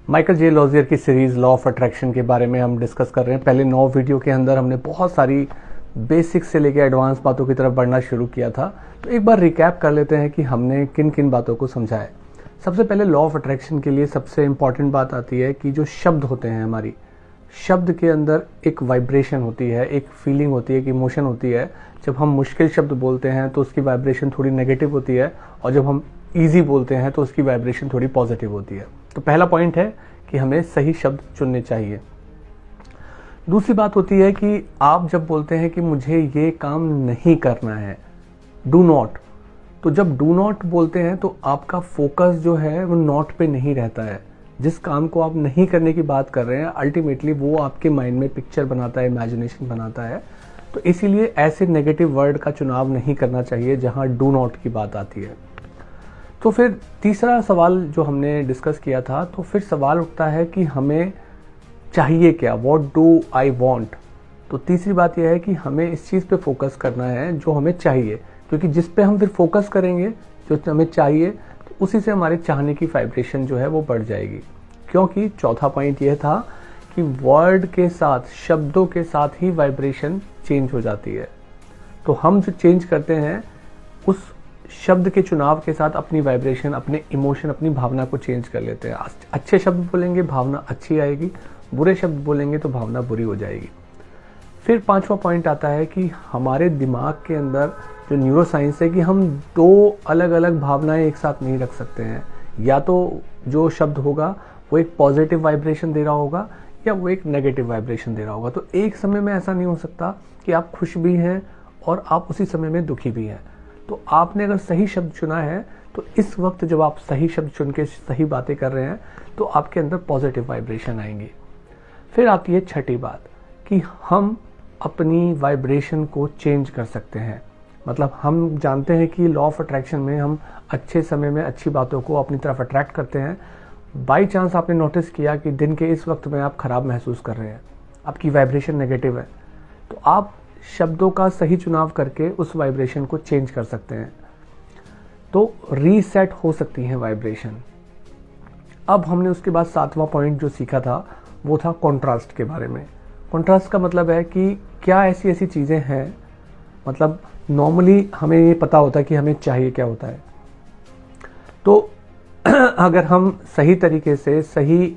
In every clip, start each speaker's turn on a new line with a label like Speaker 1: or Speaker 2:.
Speaker 1: Michael J लॉजियर की series law of attraction के बारे में हम डिस्कस कर रहे हैं। पहले 9 वीडियो के अंदर हमने बहुत सारी बेसिक से लेकर एडवांस बातों की तरफ बढ़ना शुरू किया था। तो एक बार रिकैप कर लेते हैं कि हमने किन किन बातों को समझा है। सबसे पहले लॉ ऑफ अट्रैक्शन के लिए सबसे इंपॉर्टेंट बात आती है कि जो शब्द होते हैं हमारी, शब्द के अंदर एक वाइब्रेशन होती है, एक फीलिंग होती है, एक इमोशन होती है। जब हम मुश्किल शब्द बोलते हैं तो उसकी वाइब्रेशन थोड़ी नेगेटिव होती है, और जब हम ईजी बोलते हैं तो उसकी वाइब्रेशन थोड़ी पॉजिटिव होती है। तो पहला पॉइंट है कि हमें सही शब्द चुनने चाहिए। दूसरी बात होती है कि आप जब बोलते हैं कि मुझे ये काम नहीं करना है, डू नॉट, तो जब डू नॉट बोलते हैं तो आपका फोकस जो है वो नॉट पे नहीं रहता है। जिस काम को आप नहीं करने की बात कर रहे हैं अल्टीमेटली वो आपके माइंड में पिक्चर बनाता है, इमेजिनेशन बनाता है। तो इसीलिए ऐसे नेगेटिव वर्ड का चुनाव नहीं करना चाहिए जहां डू नॉट की बात आती है। तो फिर तीसरा सवाल जो हमने डिस्कस किया था, तो फिर सवाल उठता है कि हमें चाहिए क्या, व्हाट डू आई वांट। तो तीसरी बात यह है कि हमें इस चीज़ पे फोकस करना है जो हमें चाहिए, क्योंकि जिस पे हम फिर फोकस करेंगे जो हमें चाहिए तो उसी से हमारे चाहने की वाइब्रेशन जो है वो बढ़ जाएगी। क्योंकि चौथा पॉइंट यह था कि वर्ड के साथ, शब्दों के साथ ही वाइब्रेशन चेंज हो जाती है। तो हम जो चेंज करते हैं उस शब्द के चुनाव के साथ अपनी वाइब्रेशन, अपने इमोशन, अपनी भावना को चेंज कर लेते हैं। अच्छे शब्द बोलेंगे भावना अच्छी आएगी, बुरे शब्द बोलेंगे तो भावना बुरी हो जाएगी। फिर पांचवा पॉइंट आता है कि हमारे दिमाग के अंदर जो न्यूरो साइंस है कि हम दो अलग अलग भावनाएं एक साथ नहीं रख सकते हैं। या तो जो शब्द होगा वो एक पॉजिटिव वाइब्रेशन दे रहा होगा या वो एक नेगेटिव वाइब्रेशन दे रहा होगा। तो एक समय में ऐसा नहीं हो सकता कि आप खुश भी हैं और आप उसी समय में दुखी भी हैं। तो आपने अगर सही शब्द चुना है तो इस वक्त जब आप सही शब्द चुन के सही बातें कर रहे हैं तो आपके अंदर पॉजिटिव वाइब्रेशन आएंगी। फिर आती है छठी बात कि हम अपनी वाइब्रेशन को चेंज कर सकते हैं। मतलब हम जानते हैं कि लॉ ऑफ अट्रैक्शन में हम अच्छे समय में अच्छी बातों को अपनी तरफ अट्रैक्ट करते हैं। बाई चांस आपने नोटिस किया कि दिन के इस वक्त में आप खराब महसूस कर रहे हैं, आपकी वाइब्रेशन नेगेटिव है, तो आप शब्दों का सही चुनाव करके उस वाइब्रेशन को चेंज कर सकते हैं। तो रीसेट हो सकती है वाइब्रेशन। अब हमने उसके बाद 7वां पॉइंट जो सीखा था वो था कॉन्ट्रास्ट के बारे में। कॉन्ट्रास्ट का मतलब है कि क्या ऐसी ऐसी चीज़ें हैं, मतलब नॉर्मली हमें ये पता होता है कि हमें चाहिए क्या होता है। तो अगर हम सही तरीके से सही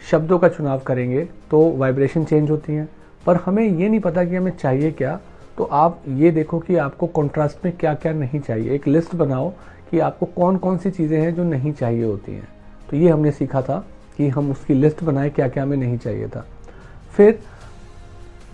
Speaker 1: शब्दों का चुनाव करेंगे तो वाइब्रेशन चेंज होती हैं, पर हमें ये नहीं पता कि हमें चाहिए क्या। तो आप ये देखो कि आपको कॉन्ट्रास्ट में क्या क्या नहीं चाहिए। एक लिस्ट बनाओ कि आपको कौन कौन सी चीज़ें हैं जो नहीं चाहिए होती हैं। तो ये हमने सीखा था कि हम उसकी लिस्ट बनाएं क्या क्या हमें नहीं चाहिए था। फिर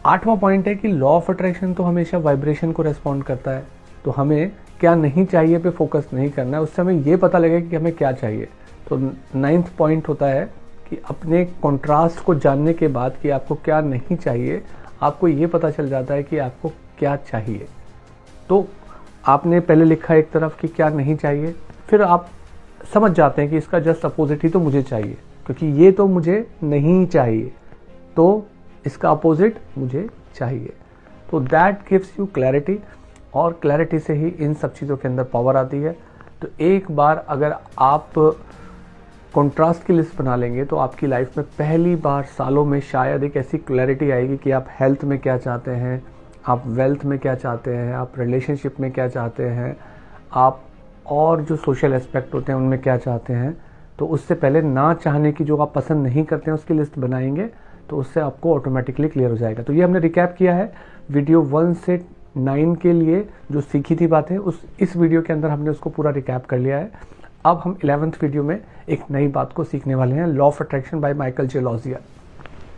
Speaker 1: 8वां पॉइंट है कि लॉ ऑफ अट्रैक्शन तो हमेशा वाइब्रेशन को रेस्पॉन्ड करता है। तो हमें क्या नहीं चाहिए पे फोकस नहीं करना है, उससे हमें ये पता लगेगा कि हमें क्या चाहिए। तो 9th पॉइंट होता है कि अपने कॉन्ट्रास्ट को जानने के बाद कि आपको क्या नहीं चाहिए, आपको ये पता चल जाता है कि आपको क्या चाहिए। तो आपने पहले लिखा एक तरफ कि क्या नहीं चाहिए, फिर आप समझ जाते हैं कि इसका जस्ट अपोजिट ही तो मुझे चाहिए, क्योंकि ये तो मुझे नहीं चाहिए तो इसका अपोजिट मुझे चाहिए। तो दैट गिव्स यू क्लैरिटी, और क्लैरिटी से ही इन सब चीज़ों के अंदर पावर आती है। तो एक बार अगर आप कॉन्ट्रास्ट की लिस्ट बना लेंगे तो आपकी लाइफ में पहली बार सालों में शायद एक ऐसी क्लैरिटी आएगी कि आप हेल्थ में क्या चाहते हैं, आप वेल्थ में क्या चाहते हैं, आप रिलेशनशिप में क्या चाहते हैं, आप और जो सोशल एस्पेक्ट होते हैं उनमें क्या चाहते हैं। तो उससे पहले ना चाहने की, जो आप पसंद नहीं करते हैं, उसकी लिस्ट बनाएंगे तो उससे आपको ऑटोमेटिकली क्लियर हो जाएगा। तो ये हमने रिकैप किया है वीडियो 1 से 9 के लिए जो सीखी थी बातें, इस वीडियो के अंदर हमने उसको पूरा रिकैप कर लिया है। अब हम 11th वीडियो में एक नई बात को सीखने वाले हैं, law of attraction by Michael J लॉजियर।